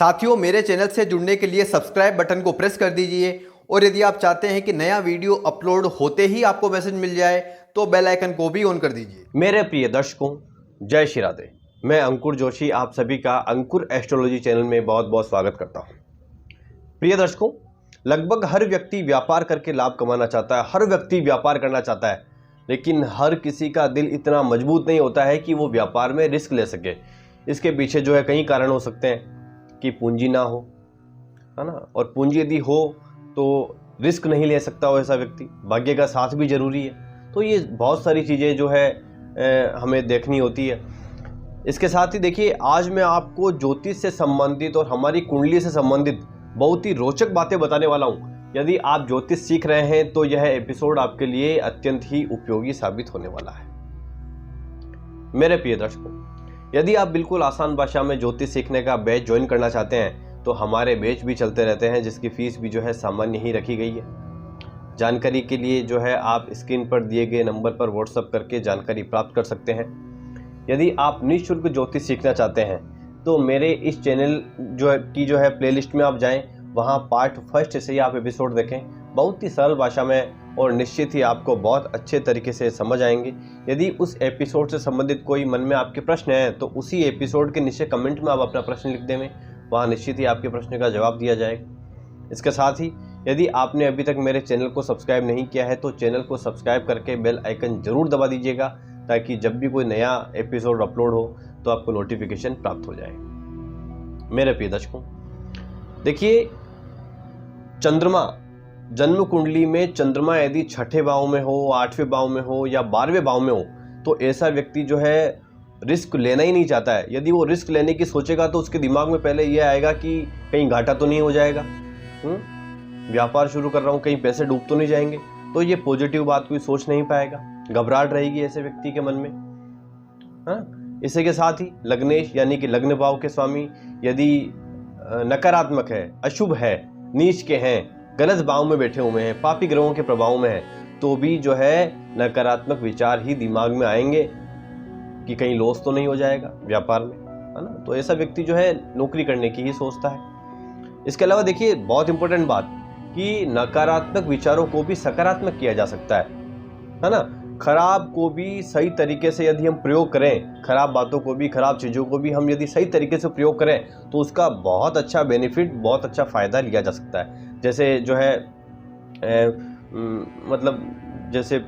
साथियों, मेरे चैनल से जुड़ने के लिए सब्सक्राइब बटन को प्रेस कर दीजिए और यदि आप चाहते हैं कि नया वीडियो अपलोड होते ही आपको मैसेज मिल जाए तो बेल आइकन को भी ऑन कर दीजिए। मेरे प्रिय दर्शकों, जय श्री राधे। मैं अंकुर जोशी आप सभी का अंकुर एस्ट्रोलॉजी चैनल में बहुत बहुत स्वागत करता हूं। प्रिय दर्शकों, लगभग हर व्यक्ति व्यापार करके लाभ कमाना चाहता है, हर व्यक्ति व्यापार करना चाहता है, लेकिन हर किसी का दिल इतना मजबूत नहीं होता है कि वो व्यापार में रिस्क ले सके। इसके पीछे जो है कई कारण हो सकते हैं कि पूंजी ना हो, है ना, और पूंजी यदि हो तो रिस्क नहीं ले सकता हो ऐसा व्यक्ति। भाग्य का साथ भी जरूरी है। तो ये बहुत सारी चीज़ें जो है हमें देखनी होती है। इसके साथ ही देखिए, आज मैं आपको ज्योतिष से संबंधित और हमारी कुंडली से संबंधित बहुत ही रोचक बातें बताने वाला हूँ। यदि आप ज्योतिष सीख रहे हैं तो यह एपिसोड आपके लिए अत्यंत ही उपयोगी साबित होने वाला है। मेरे प्रिय दर्शकों, यदि आप बिल्कुल आसान भाषा में ज्योतिष सीखने का बैच ज्वाइन करना चाहते हैं तो हमारे बैच भी चलते रहते हैं, जिसकी फीस भी जो है सामान्य ही रखी गई है। जानकारी के लिए जो है आप स्क्रीन पर दिए गए नंबर पर व्हाट्सएप करके जानकारी प्राप्त कर सकते हैं। यदि आप निःशुल्क ज्योतिष सीखना चाहते हैं तो मेरे इस चैनल जो है प्लेलिस्ट में आप जाएं, वहां पार्ट फर्स्ट से ही आप एपिसोड देखें। बहुत ही सरल भाषा में और निश्चित ही आपको बहुत अच्छे तरीके से समझ आएंगे। यदि उस एपिसोड से संबंधित कोई मन में आपके प्रश्न हैं तो उसी एपिसोड के नीचे कमेंट में आप अपना प्रश्न लिख दें, वहाँ निश्चित ही आपके प्रश्न का जवाब दिया जाएगा। इसके साथ ही यदि आपने अभी तक मेरे चैनल को सब्सक्राइब नहीं किया है तो चैनल को सब्सक्राइब करके बेल आइकन जरूर दबा दीजिएगा, ताकि जब भी कोई नया एपिसोड अपलोड हो तो आपको नोटिफिकेशन प्राप्त हो जाए। मेरे प्रिय दर्शकों, देखिए, चंद्रमा जन्म कुंडली में चंद्रमा यदि छठे भाव में हो, आठवें भाव में हो या 12वें भाव में हो तो ऐसा व्यक्ति जो है रिस्क लेना ही नहीं चाहता है। यदि वो रिस्क लेने की सोचेगा तो उसके दिमाग में पहले ये आएगा कि कहीं घाटा तो नहीं हो जाएगा, व्यापार शुरू कर रहा हूँ, कहीं पैसे डूब तो नहीं जाएंगे। तो ये पॉजिटिव बात कोई सोच नहीं पाएगा, घबराहट रहेगी ऐसे व्यक्ति के मन में। हाँ, इसी के साथ ही लग्नेश यानी कि लग्न भाव के स्वामी यदि नकारात्मक है, अशुभ है, नीच के हैं, गलत भाव में बैठे हुए हैं, पापी ग्रहों के प्रभाव में है, तो भी जो है नकारात्मक विचार ही दिमाग में आएंगे कि कहीं लॉस तो नहीं हो जाएगा व्यापार में, है ना। तो ऐसा व्यक्ति जो है नौकरी करने की ही सोचता है। इसके अलावा देखिए, बहुत इंपॉर्टेंट बात कि नकारात्मक विचारों को भी सकारात्मक किया जा सकता है ना। खराब को भी सही तरीके से यदि हम प्रयोग करें, खराब बातों को भी, खराब चीज़ों को भी हम यदि सही तरीके से प्रयोग करें तो उसका बहुत अच्छा बेनिफिट, बहुत अच्छा फ़ायदा लिया जा सकता है। जैसे जो है मतलब जैसे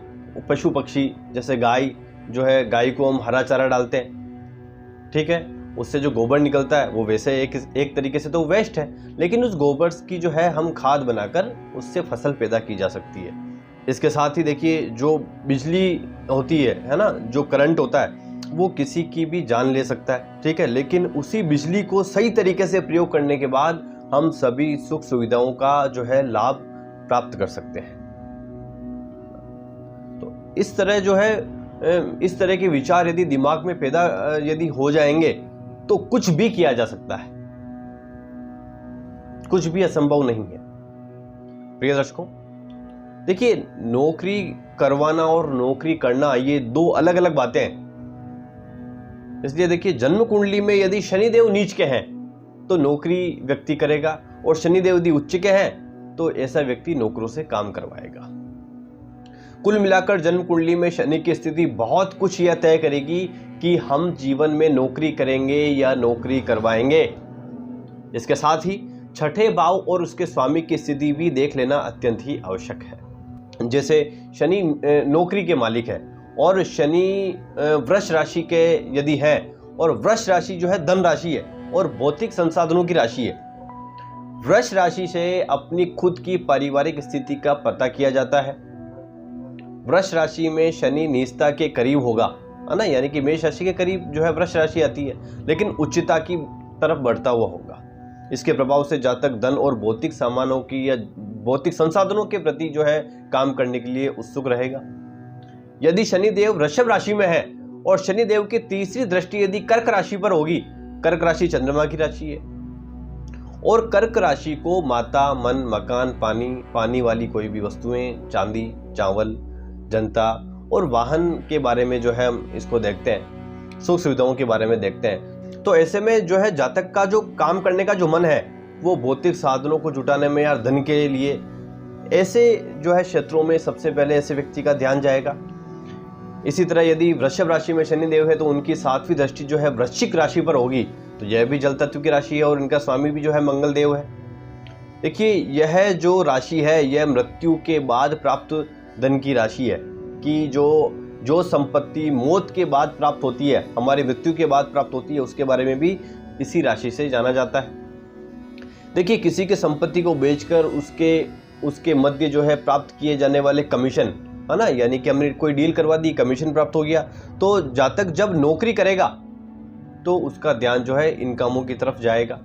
पशु पक्षी, जैसे गाय जो है, गाय को हम हरा चारा डालते हैं, ठीक है, उससे जो गोबर निकलता है वो वैसे एक तरीके से तो वेस्ट है, लेकिन उस गोबर की जो है हम खाद बनाकर उससे फसल पैदा की जा सकती है। इसके साथ ही देखिए, जो बिजली होती है ना, जो करंट होता है वो किसी की भी जान ले सकता है, ठीक है, लेकिन उसी बिजली को सही तरीके से प्रयोग करने के बाद हम सभी सुख सुविधाओं का जो है लाभ प्राप्त कर सकते हैं। तो इस तरह जो है, इस तरह के विचार यदि दिमाग में पैदा यदि हो जाएंगे तो कुछ भी किया जा सकता है, कुछ भी असंभव नहीं है। प्रिय दर्शकों, देखिए, नौकरी करवाना और नौकरी करना ये दो अलग अलग बातें हैं। इसलिए देखिए, जन्म कुंडली में यदि शनिदेव नीच के हैं तो नौकरी व्यक्ति करेगा, और शनिदेव यदि उच्च के हैं तो ऐसा व्यक्ति नौकरों से काम करवाएगा। कुल मिलाकर जन्म कुंडली में शनि की स्थिति बहुत कुछ यह तय करेगी कि हम जीवन में नौकरी करेंगे या नौकरी करवाएंगे। इसके साथ ही छठे भाव और उसके स्वामी की स्थिति भी देख लेना अत्यंत ही आवश्यक है। जैसे शनि नौकरी के मालिक है और शनि वृष राशि के यदि है, और वृष राशि जो है धन राशि है और भौतिक संसाधनों की राशि है। वृष राशि से अपनी खुद की पारिवारिक स्थिति का पता किया जाता है। वृष राशि में शनि नीचता के करीब होगा, है ना, यानी कि मेष राशि के करीब जो है वृष राशि आती है, लेकिन उच्चता की तरफ बढ़ता हुआ होगा। इसके प्रभाव से जातक धन और भौतिक सामानों की या भौतिक संसाधनों के प्रति जो है काम करने के लिए उत्सुक रहेगा। यदि शनिदेव वृषभ राशि में है और शनिदेव की तीसरी दृष्टि यदि कर्क राशि पर होगी, कर्क राशि चंद्रमा की राशि है, और कर्क राशि को माता, मन, मकान, पानी वाली कोई भी वस्तुएं, चांदी, चावल, जनता और वाहन के बारे में जो है हम इसको देखते हैं, सुख सुविधाओं के बारे में देखते हैं। तो ऐसे में जो है जातक का जो काम करने का जो मन है वो भौतिक साधनों को जुटाने में या धन के लिए, ऐसे जो है क्षेत्रों में सबसे पहले ऐसे व्यक्ति का ध्यान जाएगा। इसी तरह यदि वृषभ राशि में शनिदेव है तो उनकी 7वीं दृष्टि जो है वृश्चिक राशि पर होगी, तो यह भी जल तत्व की राशि है और इनका स्वामी भी जो है मंगल देव है। देखिए यह जो राशि है यह मृत्यु के बाद प्राप्त धन की राशि है, कि जो संपत्ति मौत के बाद प्राप्त होती है, हमारी मृत्यु के बाद प्राप्त होती है, उसके बारे में भी इसी राशि से जाना जाता है। देखिए किसी के संपत्ति को बेचकर उसके मध्य जो है प्राप्त किए जाने वाले कमीशन, है ना, यानी कि हमने कोई डील करवा दी, कमीशन प्राप्त हो गया, तो जातक जब नौकरी करेगा तो उसका ध्यान जो है इन कामों की तरफ जाएगा।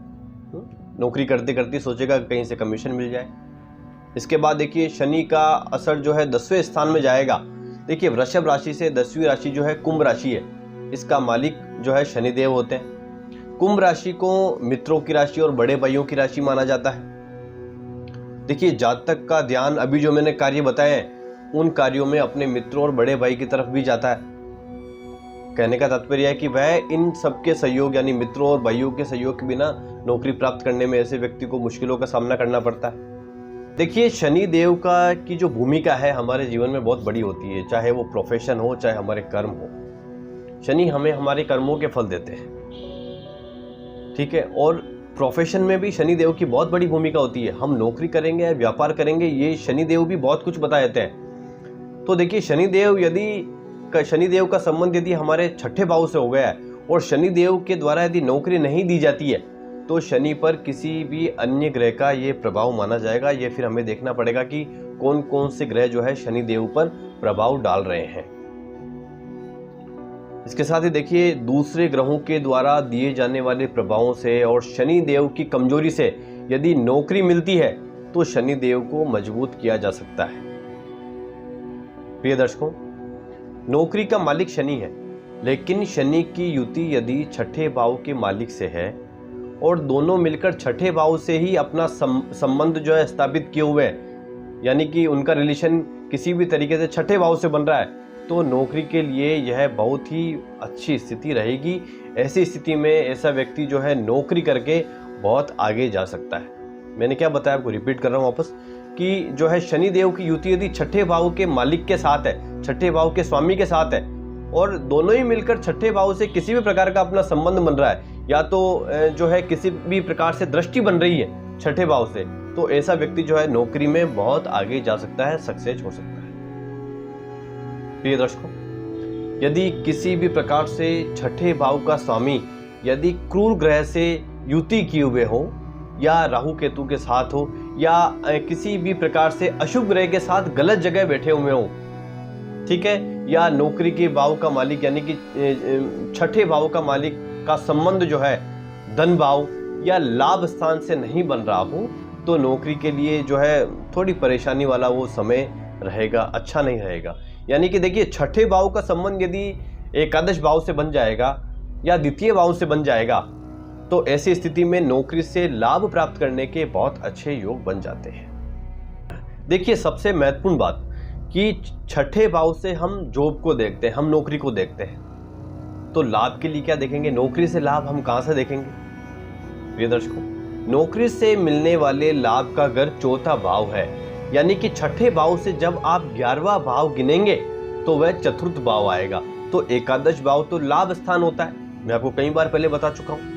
नौकरी करते करते सोचेगा कहीं से कमीशन मिल जाए। इसके बाद देखिए शनि का असर जो है 10वें स्थान में जाएगा। देखिए वृषभ राशि से 10वीं राशि जो है कुंभ राशि है, इसका मालिक जो है शनिदेव होते हैं। कुंभ राशि को मित्रों की राशि और बड़े भाइयों की राशि माना जाता है। देखिए जातक का ध्यान अभी जो मैंने कार्य बताए हैं उन कार्यों में अपने मित्रों और बड़े भाई की तरफ भी जाता है। कहने का तात्पर्य है कि वह इन सबके सहयोग यानी मित्रों और भाइयों के सहयोग के बिना नौकरी प्राप्त करने में ऐसे व्यक्ति को मुश्किलों का सामना करना पड़ता है। देखिए शनि देव का की जो भूमिका है हमारे जीवन में बहुत बड़ी होती है, चाहे वो प्रोफेशन हो चाहे हमारे कर्म हो। शनि हमें हमारे कर्मों के फल देते हैं, ठीक है, और प्रोफेशन में भी शनि देव की बहुत बड़ी भूमिका होती है। हम नौकरी करेंगे या व्यापार करेंगे, ये शनि देव भी बहुत कुछ बता देते हैं। तो देखिए शनि देव का संबंध यदि हमारे 6ठे भाव से हो गया है और शनि देव के द्वारा यदि नौकरी नहीं दी जाती है तो शनि पर किसी भी अन्य ग्रह का ये प्रभाव माना जाएगा। ये फिर हमें देखना पड़ेगा कि कौन कौन से ग्रह जो है शनि देव पर प्रभाव डाल रहे हैं। इसके साथ ही देखिए दूसरे ग्रहों के द्वारा दिए जाने वाले प्रभावों से और शनि देव की कमजोरी से यदि नौकरी मिलती है तो शनि देव को मजबूत किया जा सकता है। प्रिय दर्शकों, नौकरी का मालिक शनि है, लेकिन शनि की युति यदि 6ठे भाव के मालिक से है और दोनों मिलकर 6ठे भाव से ही अपना संबंध जो है स्थापित किए हुए हैं, यानी कि उनका रिलेशन किसी भी तरीके से 6ठे भाव से बन रहा है, तो नौकरी के लिए यह बहुत ही अच्छी स्थिति रहेगी। ऐसी स्थिति में ऐसा व्यक्ति जो है नौकरी करके बहुत आगे जा सकता है। मैंने क्या बताया आपको, रिपीट कर रहा हूँ वापस, कि जो है शनि देव की युति यदि 6ठे भाव के मालिक के साथ है, 6ठे भाव के स्वामी के साथ है और दोनों ही मिलकर 6ठे भाव से किसी भी प्रकार का अपना संबंध बन रहा है, या तो जो है किसी भी प्रकार से दृष्टि बन रही है 6ठे भाव से, तो ऐसा व्यक्ति जो है नौकरी में बहुत आगे जा सकता है, सक्सेस हो सकता है। प्रिय दर्शकों, यदि किसी भी प्रकार से 6ठे भाव का स्वामी यदि क्रूर ग्रह से युति किए हुए हो, या राहु केतु के साथ हो, या किसी भी प्रकार से अशुभ ग्रह के साथ गलत जगह बैठे हुए हो, ठीक है, या नौकरी के भाव का मालिक यानी कि 6ठे भाव का मालिक का संबंध जो है धन भाव या लाभ स्थान से नहीं बन रहा हो, तो नौकरी के लिए जो है थोड़ी परेशानी वाला वो समय रहेगा, अच्छा नहीं रहेगा। यानी कि देखिए 6ठे भाव का संबंध यदि एकादश भाव से बन जाएगा या द्वितीय भाव से बन जाएगा, तो ऐसी स्थिति में नौकरी से लाभ प्राप्त करने के बहुत अच्छे योग बन जाते हैं। देखिए सबसे महत्वपूर्ण बात कि 6ठे भाव से हम जॉब को देखते हैं, हम नौकरी को देखते हैं, तो लाभ के लिए क्या देखेंगे, नौकरी से लाभ हम कहां से देखेंगे। प्रिय दर्शकों, नौकरी से मिलने वाले लाभ का घर 4था भाव है, यानी कि 6ठे भाव से जब आप 11वां भाव गिनेंगे तो वह 4th भाव आएगा। तो एकादश भाव तो लाभ स्थान होता है, मैं आपको कई बार पहले बता चुका हूं।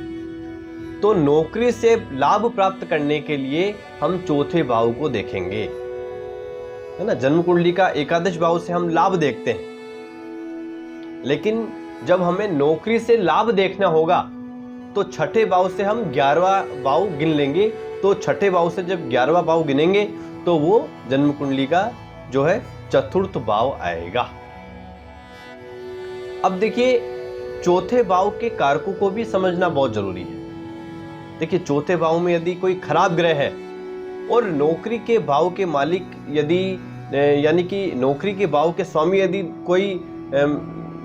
तो नौकरी से लाभ प्राप्त करने के लिए हम 4थे भाव को देखेंगे, है ना। जन्म कुंडली का एकादश भाव से हम लाभ देखते हैं, लेकिन जब हमें नौकरी से लाभ देखना होगा तो 6ठे भाव से हम 11वां भाव गिन लेंगे। तो 6ठे भाव से जब 11वां भाव गिनेंगे तो वो जन्म कुंडली का जो है 4th भाव आएगा। अब देखिए 4थे भाव के कारकों को भी समझना बहुत जरूरी है। देखिए 4थे भाव में यदि कोई खराब ग्रह है और नौकरी के भाव के मालिक यदि यानी कि नौकरी के भाव के स्वामी यदि कोई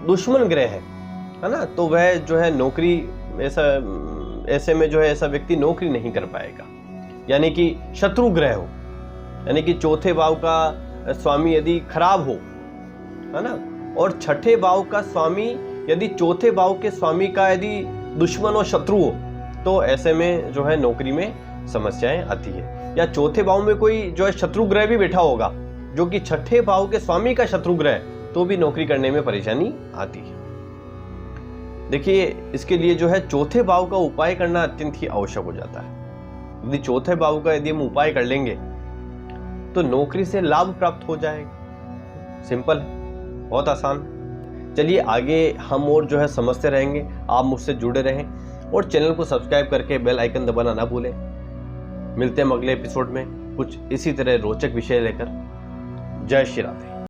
दुश्मन ग्रह है ना, तो वह जो है नौकरी ऐसे में जो है ऐसा व्यक्ति नौकरी नहीं कर पाएगा। यानी कि शत्रु ग्रह हो, यानी कि 4थे भाव का स्वामी यदि खराब हो, है ना, और 6ठे भाव का स्वामी यदि 4थे भाव के स्वामी का यदि दुश्मन और शत्रु हो तो ऐसे में जो है नौकरी में समस्याएं आती है। या चौथे भाव में कोई जो है शत्रु ग्रह भी बैठा होगा जो कि छठे भाव के स्वामी का शत्रु ग्रह, तो भी नौकरी करने में परेशानी आती है। देखिए, इसके लिए जो है चौथे भाव का उपाय करना अत्यंत ही आवश्यक हो जाता है। यदि चौथे भाव का यदि हम उपाय कर लेंगे तो नौकरी से लाभ प्राप्त हो जाएगा। सिंपल है, बहुत आसान। चलिए आगे हम और जो है समझते रहेंगे। आप मुझसे जुड़े रहें और चैनल को सब्सक्राइब करके बेल आइकन दबाना ना भूलें। मिलते हैं अगले एपिसोड में कुछ इसी तरह रोचक विषय लेकर। जय श्री राधे।